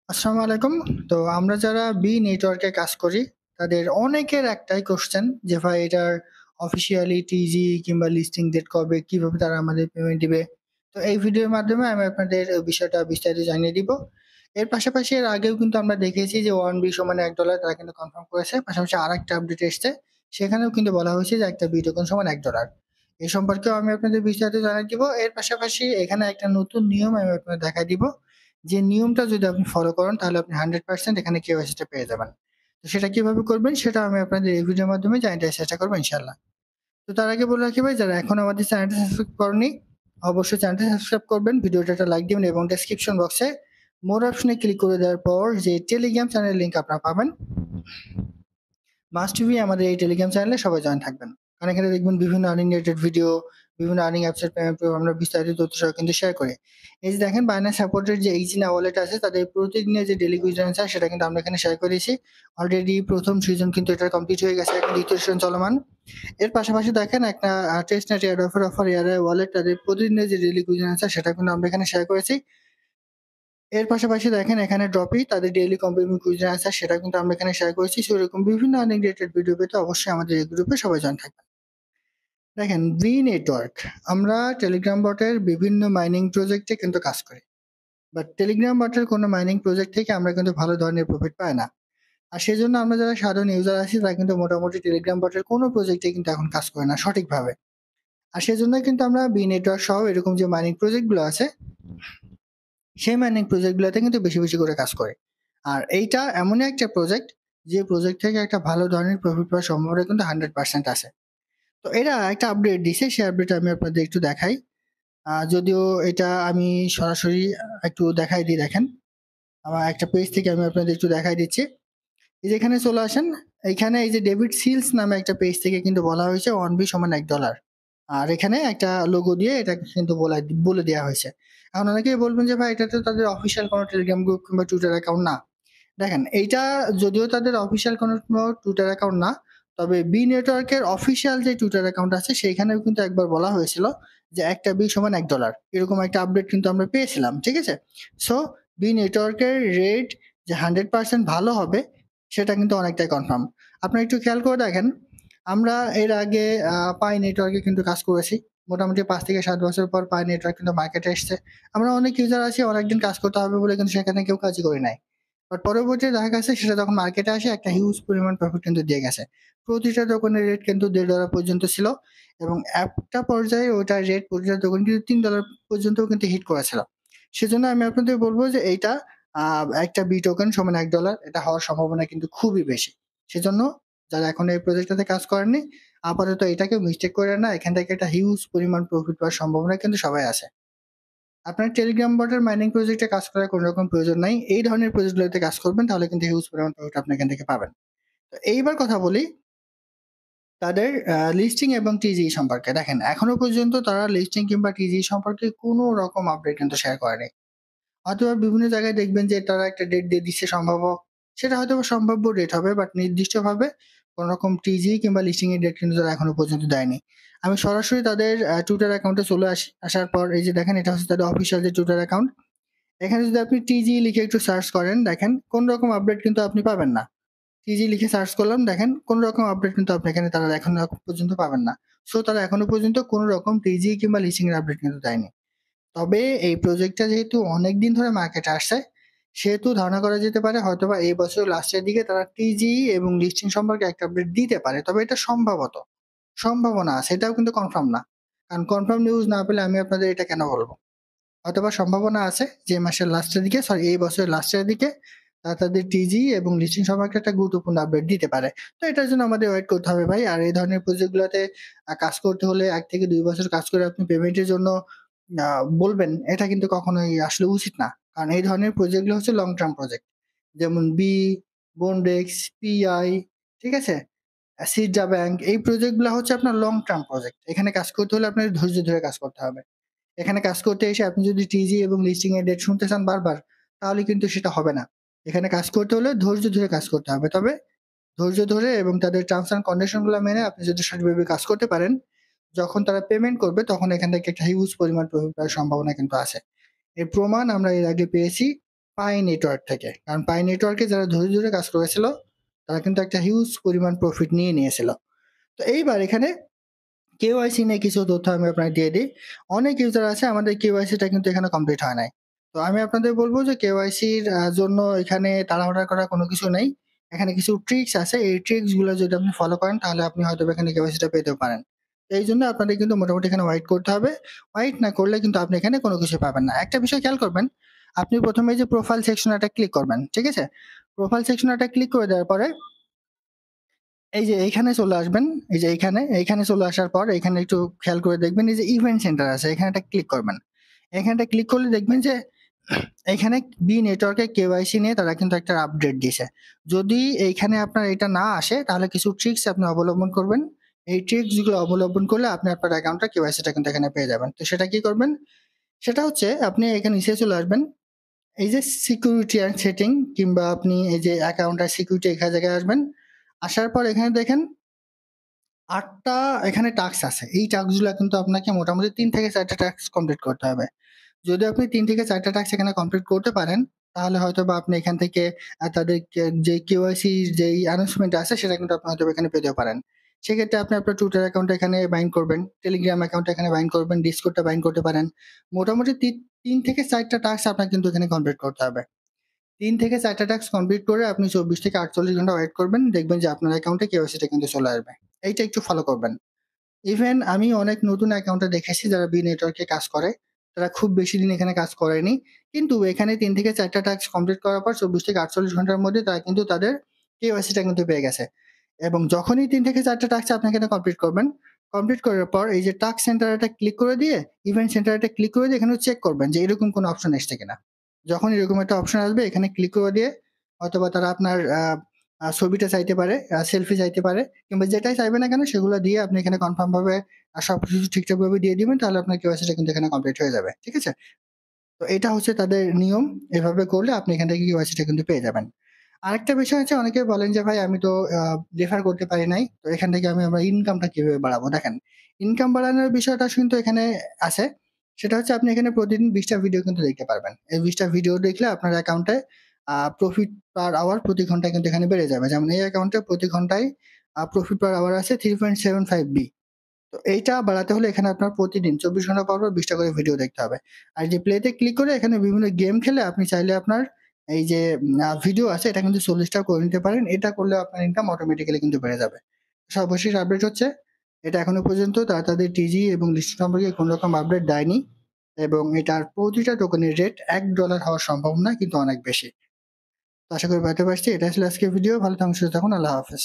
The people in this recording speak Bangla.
আসসালামু আলাইকুম। তো আমরা যারা বি নেটওয়ার্কে কাজ করি, তাদের অনেকের একটাই কোশ্চেন যে ভাই এটার অফিসিয়ালি টিজি কিংবা লিস্টিং ডেট কবে? কিভাবে তারা আমাদের পেমেন্ট দিবে? তো এই ভিডিওর মাধ্যমে আমি আপনাদের বিষয়টা বিস্তারিত জানিয়ে দিব। এর পাশাপাশি এর আগেও কিন্তু আমরা দেখেছি যে 1 বি সমান $1 তারা কিন্তু কনফার্ম করেছে। পাশাপাশি আরেকটা আপডেট এসছে। সেখানেও কিন্তু বলা হয়েছে যে একটা বি টোকেন সমান $1। এ সম্পর্কেও আমি আপনাদের বিস্তারিত জানিয়ে দিব। এর পাশাপাশি এখানে একটা নতুন নিয়ম আমি আপনাদের দেখায় দিব। যে নিয়মটা যদি আপনি ফলো করেন তাহলে আপনি 100% এখানে কেওয়াইসি টা পেয়ে যাবেন। তো সেটা কিভাবে করবেন সেটা আমি আপনাদের এই ভিডিওর মাধ্যমে জানিয়ে দেওয়ার চেষ্টা করবো ইনশাআল্লাহ। তো তার আগে বলে রাখি ভাই, যারা এখনো আমাদের চ্যানেলটা সাবস্ক্রাইব করেনি অবশ্যই চ্যানেলটা সাবস্ক্রাইব করবেন, ভিডিওটা একটা লাইক দিবেন এবং ডেসক্রিপশন বক্সে মোর অপশনে ক্লিক করে দেওয়ার পর যে টেলিগ্রাম চ্যানেলের লিংক আপনারা পাবেন, মাস্ট বি আমাদের এই টেলিগ্রাম চ্যানেলে সবাই জয়েন থাকবেন। কারণ এখানে দেখবেন বিভিন্ন আর্নিং রিলেটেড ভিডিও, বিভিন্ন আর্নিং অ্যাপসের পেমেন্ট আমরা বিস্তারিত তথ্য সহ কিন্তু শেয়ার করি। এই যে দেখেন বাইন্যান্স সাপোর্টেড যে এইজিনা ওয়ালেট আছে তাদের প্রতিদিনের যে ডেইলি উইথড্রয়াল আছে সেটা কিন্তু আমরা এখানে শেয়ার করেছি। অলরেডি প্রথম সিজন কিন্তু এটা কমপ্লিট হয়ে গেছে, এখন দ্বিতীয় সিজন চলমান। এর পাশাপাশি দেখেন একটা টেস্টনেট এয়ারড্রপের অফার এয়ার ওয়ালেট তাদের প্রতিদিনের যে ডেইলি উইথড্রয়াল আছে সেটা কিন্তু আমরা এখানে শেয়ার করেছি। এর পাশাপাশি দেখেন এখানে ড্রপই তাদের ডেইলি কম্প্লিমেন্ট কুইজ আছে সেটা কিন্তু আমরা এখানে শেয়ার করেছি। সেরকম বিভিন্ন আর্নিং রিলেটেড ভিডিও পেতে অবশ্যই আমাদের এই গ্রুপে সবাই জয়েন থাকবেন। দেখেন ভি নেটওয়ার্ক, আমরা টেলিগ্রাম বটের বিভিন্ন মাইনিং প্রজেক্টে কিন্তু কাজ করি, বাট টেলিগ্রাম বটের কোনো মাইনিং প্রজেক্ট থেকে আমরা কিন্তু ভালো ধরনের প্রফিট পাই না। আর সেজন্য আমরা যারা সাধারণ ইউজার আছি তারা কিন্তু মোটামুটি টেলিগ্রাম বটের কোনো প্রজেক্টে কিন্তু এখন কাজ করে না সঠিকভাবে। আর সেজন্য কিন্তু আমরা বি নেটওয়ার্ক সহ এরকম যে মাইনিং প্রজেক্ট গুলো আছে সেই মাইনিং প্রজেক্ট গুলোতে কিন্তু বেশি বেশি করে কাজ করে। আর এইটা এমনই একটা প্রজেক্ট যে প্রজেক্ট থেকে একটা ভালো ধরনের প্রফিট পাওয়ার সম্ভাবনা কিন্তু 100% আছে। তো এরা একটা আপডেট দিছে, সেই আপডেট আমি আপনাদের একটু দেখাই। যদিও এটা আমি সরাসরি একটু দেখাই দিই, দেখেন আমার একটা পেজ থেকে আমি আপনাদের একটু দেখাই দিচ্ছি। এই যে এখানে চলে আসেন, এখানে এই যে ডেভিড সিলস নামে একটা পেজ থেকে কিন্তু বলা হয়েছে 1 বি সমান $1। আর এখানে একটা লোগো দিয়ে এটা কিন্তু বলে দেওয়া হয়েছে। এখন অনেকেই বলবেন যে ভাই এটা তো তাদের অফিসিয়াল কোনো টেলিগ্রাম গ্রুপ কিংবা টুইটার অ্যাকাউন্ট না। দেখেন এইটা যদিও তাদের অফিসিয়াল কোনো টুইটার অ্যাকাউন্ট না, তবে বি নেটওয়ার্কের অফিসিয়াল যে টুইটার অ্যাকাউন্ট আছে সেইখানেও কিন্তু একবার বলা হয়েছিল যে একটা বি সমান $1, এরকম একটা আপডেট কিন্তু আমরা পেয়েছিলাম, ঠিক আছে? সো বি নেটওয়ার্কের রেট যে 100% ভালো হবে সেটা কিন্তু অনেকটাই কনফার্ম। আপনারা একটু খেয়াল করে দেখেন, আমরা এর আগে পাই নেটওয়ার্কে কিন্তু কাজ করেছি। মোটামুটি 5 থেকে 7 বছর পর পাই নেটওয়ার্ক কিন্তু মার্কেটে এসছে। আমরা অনেক ইউজার আছি, অনেকদিন কাজ করতে হবে বলে কিন্তু সেখানে কেউ কাজই করি নাই। বাট পরবর্তীতে দেখা গেছে সেটা যখন মার্কেটে আসে একটা হিউজ পরিমাণ প্রফিট কিন্তু দিয়ে গেছে। প্রতিটা দোকানের রেট কিন্তু $1.5 পর্যন্ত ছিল এবং একটা পর্যায়ে ওটার রেট প্রতিটা দোকান কিন্তু $3 পর্যন্তও কিন্তু হিট করেছিল। সেজন্য আমি আপনাদের বলব যে এইটা একটা বি টোকেন সমান $1 এটা হওয়ার সম্ভাবনা কিন্তু খুবই বেশি। সেজন্য যারা এখন এই প্রজেক্টটাতে কাজ করেননি আপাতত এটাকে মিস্টেক করে না, এখান থেকে একটা হিউজ পরিমাণ প্রফিট পাওয়ার সম্ভাবনা কিন্তু সবাই আছে। আপনার টেলিগ্রাম বটের মাইনিং প্রজেক্টে কাজ করার কোনো রকম প্রয়োজন নাই। এই ধরনের প্রজেক্টগুলোতে কাজ করবেন তাহলে কিন্তু হিউজ পরিমাণ প্রফিট আপনি এখান থেকে পাবেন। তো এইবার কথা বলি তাদের লিস্টিং এবং টিজি সম্পর্কে। দেখেন এখনো পর্যন্ত তারা লিস্টিং কিংবা টিজি সম্পর্কে কোনো রকম আপডেট কিন্তু শেয়ার করেনি। হয়তোবা বিভিন্ন জায়গায় দেখবেন যে তারা একটা ডেট দিয়ে দিচ্ছে সম্ভাব্য, সেটা হয়তোবা সম্ভাব্য ডেট হবে বাট নির্দিষ্টভাবে কোনো রকম টিজি কিংবা লিস্টিং এর ডেট কিন্তু তারা এখনো পর্যন্ত দেয়নি। আমি সরাসরি তাদের টুইটার অ্যাকাউন্টে চলে আসার পর এই যে দেখেন এটা হচ্ছে তাদের অফিসিয়াল যে টুইটার অ্যাকাউন্ট। এখানে যদি আপনি টিজি লিখে একটু সার্চ করেন দেখেন কোন রকম আপডেট কিন্তু আপনি পাবেন না। টিজি লিখে সার্চ করলাম, দেখেন কোন রকম আপডেট কিন্তু আপনি এখানে তারা এখনো পর্যন্ত পাবেন না। সো তারা এখনো পর্যন্ত কোনো রকম টিজি কিংবা লিস্টিং এর আপডেট কিন্তু দেয়নি। তবে এই প্রজেক্টটা যেহেতু অনেকদিন ধরে মার্কেটে আসছে, সেহেতু ধারণা করা যেতে পারে হয়তোবা এই বছরের লাস্টের দিকে তারা টিজি এবং লিস্টিং সম্পর্কে একটা আপডেট দিতে পারে। তবে এটা সম্ভবত, সম্ভাবনা আছে, এটাও কিন্তু কনফার্ম না। কারণ কনফার্ম নিউজ না পেলে আমি আপনাদের এটা কেন বলব? হয়তোবা সম্ভাবনা আছে যে মাসের লাস্টের দিকে, সরি এই বছরের লাস্টের দিকে তাদের টিজি এবং লিস্টিং সম্পর্কে একটা গুরুত্বপূর্ণ আপডেট দিতে পারে। তো এটার জন্য আমাদের ওয়েট করতে হবে ভাই। আর এই ধরনের প্রজেক্ট গুলোতে কাজ করতে হলে 1 থেকে 2 বছর কাজ করে আপনি পেমেন্টের জন্য বলবেন এটা কিন্তু কখনোই আসলে উচিত না। কারণ এই ধরনের প্রজেক্ট গুলো হচ্ছে লং টার্ম প্রজেক্ট। যেমন বি, বন্ডেক্স, পিআই, ঠিক আছে? সিডা ব্যাংক, এই প্রজেক্ট গুলা হচ্ছে আপনার লং টার্ম প্রজেক্ট। এখানে কাজ করতে হলে আপনার ধৈর্য ধরে কাজ করতে হবে। এখানে কাজ করতে এসে আপনি যদি টিজি এবং লিস্টিং এর ডেট শুনতে চান বারবার, তাহলে কিন্তু সেটা হবে না। এখানে কাজ করতে হলে ধৈর্য ধরে কাজ করতে হবে। তবে ধৈর্য ধরে এবং তাদের টার্মস অ্যান্ড কন্ডিশন গুলো মেনে আপনি যদি সঠিকভাবে কাজ করতে পারেন, যখন তারা পেমেন্ট করবে তখন এখান থেকে একটা হিউজ পরিমাণ প্রফিট পাওয়ার সম্ভাবনা কিন্তু আছে। এর প্রমাণ আমরা এর আগে পেয়েছি। পাই নেটওয়ার্ক থেকে। কারণ পাই নেটওয়ার্কে যারা ধরে কাজ করেছিল তারা কিন্তু একটা হিউজ পরিমাণ প্রফিট নিয়ে নিয়েছিল। তো এইবার এখানে কেওয়াইসি নিয়ে কিছু তথ্য আমি আপনাকে দিয়ে দিই। অনেক ইউজার আছে আমাদের কেওয়াইসিটা কিন্তু এখানে কমপ্লিট হয় নাই। তো আমি আপনাদের বলব যে কেওয়াইসির জন্য এখানে তাড়াহুড়া করার কোনো কিছু নেই। এখানে কিছু ট্রিকস আছে। এই ট্রিকস গুলো যদি আপনি ফলো করেন তাহলে আপনি হয়তোবা এখানে কেওয়াইসিটা পেতেও পারেন। তো এইজন্য আপনাদের কিন্তু মোটামুটি এখানে ওয়েট করতে হবে। ওয়েট না করলে কিন্তু আপনি এখানে কোনো কিছু পাবেন না। একটা বিষয় খেয়াল করবেন, আপনি ১ম এ যে প্রোফাইল সেকশনে একটা ক্লিক করবেন। ঠিক আছে? প্রোফাইল সেকশনে একটা ক্লিক করে দেওয়ার পরে এই যে এইখানে চলে আসবেন। এই যে এইখানে চলে আসার পর এখানে একটু খেয়াল করে দেখবেন এই যে ইভেন্ট সেন্টার আছে, এখানে একটা ক্লিক করবেন। এখানটা ক্লিক করলে দেখবেন যে এখানে বি নেটওয়ার্কের কেওয়াইসি নিয়ে তারা কিন্তু একটা আপডেট দিছে। যদি এইখানে আপনার এটা না আসে তাহলে কিছু ট্রিক্স আপনি অবলম্বন করবেন। এই ট্রিক্স গুলো অবলম্বন করলে আপনি আপনার অ্যাকাউন্টটা কেওয়াইসিটা কিন্তু এখানে পেয়ে যাবেন। তো সেটা কি করবেন? সেটা হচ্ছে আপনি এখানে নিচে চলে আসবেন। এই যে সিকিউরিটি অ্যান্ড সেটিং কিংবা আপনি এই যে অ্যাকাউন্টের সিকিউরিটি এখানে জায়গায় আসবেন। আসার পর এখানে দেখেন ৮ টা এখানে টাস্ক আছে। এই টাস্কগুলা কিন্তু আপনাকে মোটামুটি ৩ থেকে ৪ টা টাস্ক কমপ্লিট করতে হবে। যদি আপনি ৩ থেকে ৪ টা টাস্ক এখানে কমপ্লিট করতে পারেন, তাহলে হয়তোবা আপনি এখান থেকে তাদের যে কেওয়াইসি যেই অ্যানাউন্সমেন্ট আছে সেটা কিন্তু আপনি হয়তোবা এখানে পেতেও পারেন। সেক্ষেত্রে আপনি আপনার Twitter অ্যাকাউন্ট এখানে বাইন্ড করবেন, Telegram অ্যাকাউন্ট এখানে বাইন্ড করবেন, Discord টা বাইন্ড করতে পারেন। মোটামুটি ৩ থেকে ৪ টা টাস্ক আপনার কিন্তু এখানে কমপ্লিট করতে হবে। ৩ থেকে ৪ টা টাস্ক কমপ্লিট করে আপনি ২৪ থেকে ৪৮ ঘন্টা ওয়েট করবেন। দেখবেন যে আপনার অ্যাকাউন্টে কেওয়াইসিটা কিন্তু চলে আসবে। এইটা একটু ফলো করবেন। ইভেন আমি অনেক নতুন অ্যাকাউন্টে দেখেছি যারা বি নেটওয়ার্কে কাজ করে। তারা খুব বেশি দিন এখানে কাজ করেনি। কিন্তু এখানে ৩ থেকে ৪ টা টাস্ক কমপ্লিট করার পর ২৪ থেকে ৪৮ ঘন্টার মধ্যে তারা কিন্তু তাদের কেওয়াইসিটা কিন্তু পেয়ে গেছে। এবং যখনই ৩ থেকে ৪ টা টাস্ক আপনি এখানে কমপ্লিট করবেন, কমপ্লিট করার পর এই যে টাস্ক সেন্টার এটা ক্লিক করে দিয়ে ইভেন্ট সেন্টার এটা ক্লিক করে দিয়ে এখানে চেক করবেন যে এরকম কোনো অপশন এসছে কিনা। যখন এরকম একটা অপশন আসবে এখানে ক্লিক করে দিয়ে হয়তোবা তারা আপনার ছবিটা চাইতে পারে, সেলফি চাইতে পারে কিংবা যেটাই চাইবে না কেন সেগুলো দিয়ে আপনি এখানে কনফার্ম ভাবে সবকিছু ঠিকঠাক ভাবে দিয়ে দিবেন তাহলে আপনার কেওয়াইসিটা কিন্তু এখানে কমপ্লিট হয়ে যাবে। ঠিক আছে? তো এটা হচ্ছে তাদের নিয়ম। এভাবে করলে আপনি এখান থেকে কেওয়াইসিটা কিন্তু পেয়ে যাবেন। আরেকটা বিষয় হচ্ছে অনেকে বলেন যে ভাই আমি তো রেফার করতে পারি নাই। তো এখান থেকে আমি আমার ইনকামটা কিভাবে বাড়াবো? দেখেন, ইনকাম বাড়ানোর বিষয়টা কিন্তু এখানে আছে। সেটা হচ্ছে আপনি এখানে প্রতিদিন ২০ টা ভিডিও কিন্তু দেখতে পারবেন। এই ২০ টা ভিডিও দেখলে আপনার অ্যাকাউন্টে প্রফিট পার আওয়ার প্রতি ঘন্টায় কিন্তু এখানে বেড়ে যাবে। যেমন এই অ্যাকাউন্টে প্রতি ঘন্টায় প্রফিট পার আওয়ার আছে 3.75 বি। তো এইটা বাড়াতে হলে এখানে আপনার প্রতিদিন ২৪ ঘন্টা পর ২০ টা করে ভিডিও দেখতে হবে। আর যে প্লেতে ক্লিক করে এখানে বিভিন্ন গেম খেলে আপনি চাইলে আপনার এই যে ভিডিও আছে এটা কিন্তু ৪০ টা করে নিতে পারেন। এটা করলে আপনার ইনকাম অটোমেটিক্যালি কিন্তু বেড়ে যাবে। সর্বশেষ আপডেট হচ্ছে এটা এখনো পর্যন্ত তারা তাদের টিজি এবং লিস্ট সম্পর্কে কোন রকম আপডেট দেয়নি এবং এটার প্রতিটা টোকেনের রেট $১ হওয়ার সম্ভাবনা কিন্তু অনেক বেশি। তো আশা করি বুঝতে পারছি। এটা ছিল আজকের ভিডিও। ভালো থাকুন, সুস্থ থাকুন। আল্লাহ হাফেজ।